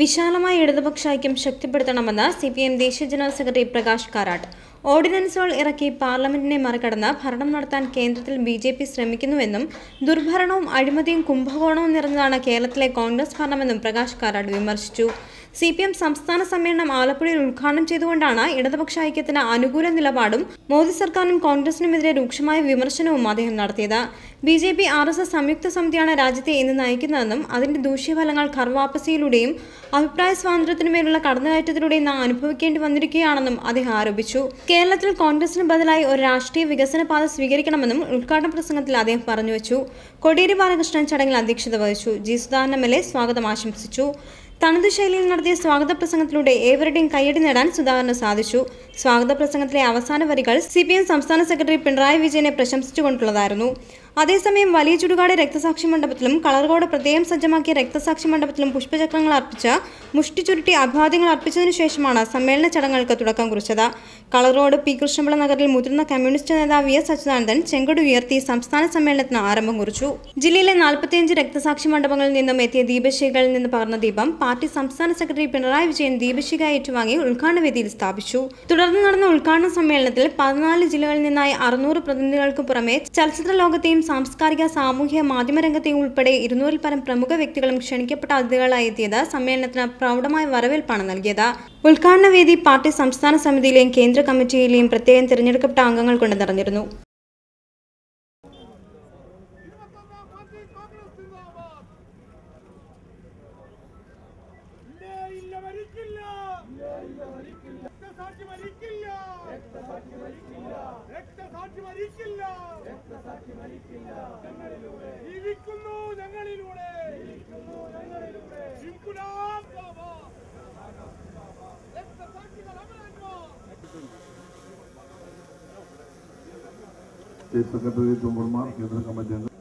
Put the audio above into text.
വിശാലമായ ഇടതുപക്ഷ ഐക്യം ശക്തിപ്പെടുത്തണമെന്ന് സിപിഎം ദേശീയ ജനറൽ സെക്രട്ടറി പ്രകാശ് കാരാട്ട്. ഓർഡിനൻസുകൾ ഇറക്കി പാർലമെന്റിനെ മറികടന്ന് ഭരണം നടത്താൻ കേന്ദ്രത്തിൽ ബിജെപി ശ്രമിക്കുന്നുവെന്നും ദുർഭരണവും അഴിമതിയും കുംഭകോണവും നിറഞ്ഞതാണ് കേരളത്തിലെ കോൺഗ്രസ് ഭരണമെന്നും പ്രകാശ് കാരാട്ട് വിമർശിച്ചു. സിപിഎം സംസ്ഥാന സമ്മേളനം ആലപ്പുഴയിൽ ഉദ്ഘാടനം ചെയ്തുകൊണ്ടാണ് ഇടതുപക്ഷ ഐക്യത്തിന് അനുകൂല നിലപാടും മോദി സർക്കാരിനും കോൺഗ്രസിനുമെതിരെ രൂക്ഷമായ വിമർശനവും അദ്ദേഹം നടത്തിയത്. ബിജെപി RSS സംയുക്ത സമിതിയാണ് രാജ്യത്തെ ഇന്ന് നയിക്കുന്നതെന്നും അതിന്റെ ദൂഷ്യഫലങ്ങൾ ഖർവാപ്പസിയിലൂടെയും അഭിപ്രായ സ്വാതന്ത്ര്യത്തിനുമേലുള്ള കടന്നുകയറ്റത്തിലൂടെയും നാം അനുഭവിക്കേണ്ടി വന്നിരിക്കുകയാണെന്നും അദ്ദേഹം ആരോപിച്ചു. കേരളത്തിൽ കോൺഗ്രസിന് ബദലായി ഒരു രാഷ്ട്രീയ വികസന പാത സ്വീകരിക്കണമെന്നും ഉദ്ഘാടന പ്രസംഗത്തിൽ അദ്ദേഹം പറഞ്ഞുവച്ചു. കോടിയേരി ബാലകൃഷ്ണൻ ചടങ്ങിൽ അധ്യക്ഷത വഹിച്ചു. ജി സുധാകരൻ MLA സ്വാഗതം ആശംസിച്ചു. തനത് ശൈലിയിൽ നടത്തിയ സ്വാഗത പ്രസംഗത്തിലൂടെ ഏവരുടെയും കയ്യടി നേടാൻ സുധാകരന് സാധിച്ചു. സ്വാഗത പ്രസംഗത്തിലെ അവസാന വരികൾ CPM സംസ്ഥാന സെക്രട്ടറി പിണറായി വിജയനെ പ്രശംസിച്ചുകൊണ്ടുള്ളതായിരുന്നു. അതേസമയം വലിയ ചുടുകാട് രക്തസാക്ഷി മണ്ഡപത്തിലും കളർകോട് പ്രത്യേകം സജ്ജമാക്കിയ രക്തസാക്ഷി മണ്ഡപത്തിലും പുഷ്പചക്രങ്ങൾ അർപ്പിച്ച് മുഷ്ടി ചുരുട്ടി അഭിവാദ്യങ്ങൾ അർപ്പിച്ചതിനു ശേഷമാണ് സമ്മേളന ചടങ്ങുകൾക്ക് തുടക്കം കുറിച്ചത്. കളർകോട് P. കൃഷ്ണപിള്ള നഗറിൽ മുതിർന്ന കമ്മ്യൂണിസ്റ്റ് നേതാവ് VS അച്യുതാനന്ദൻ ചെങ്കൊടി ഉയർത്തി സംസ്ഥാന സമ്മേളനത്തിന് ആരംഭം കുറിച്ചു. ജില്ലയിലെ 45 രക്തസാക്ഷി മണ്ഡപങ്ങളിൽ നിന്നും എത്തിയ ദീപശിഖകളിൽ നിന്ന് പകർന്ന ദീപം പാർട്ടി സംസ്ഥാന സെക്രട്ടറി പിണറായി വിജയൻ ദീപശിഖ ഏറ്റുവാങ്ങി ഉദ്ഘാടന വേദിയിൽ സ്ഥാപിച്ചു. തുടർന്ന് നടന്ന ഉദ്ഘാടന സമ്മേളനത്തിൽ 14 ജില്ലകളിൽ നിന്നായി 600 പ്രതിനിധികൾക്ക് പുറമെ ചലച്ചിത്ര ലോകത്തെയും സാംസ്കാരിക സാമൂഹ്യ മാധ്യമരംഗത്തെയും ഉൾപ്പെടെ 200-ൽ പരം പ്രമുഖ വ്യക്തികളും ക്ഷണിക്കപ്പെട്ട അതിഥികളായി എത്തിയത് സമ്മേളനത്തിന് പ്രൗഢമായ വരവേൽപ്പാണ് നൽകിയത്. ഉദ്ഘാടന വേദി പാർട്ടി സംസ്ഥാന സമിതിയിലെയും കേന്ദ്ര കമ്മിറ്റിയിലെയും പ്രത്യേകം തിരഞ്ഞെടുക്കപ്പെട്ട അംഗങ്ങൾ കൊണ്ട് നിറഞ്ഞിരുന്നു. State Secretary Tumburma, Kendra Committee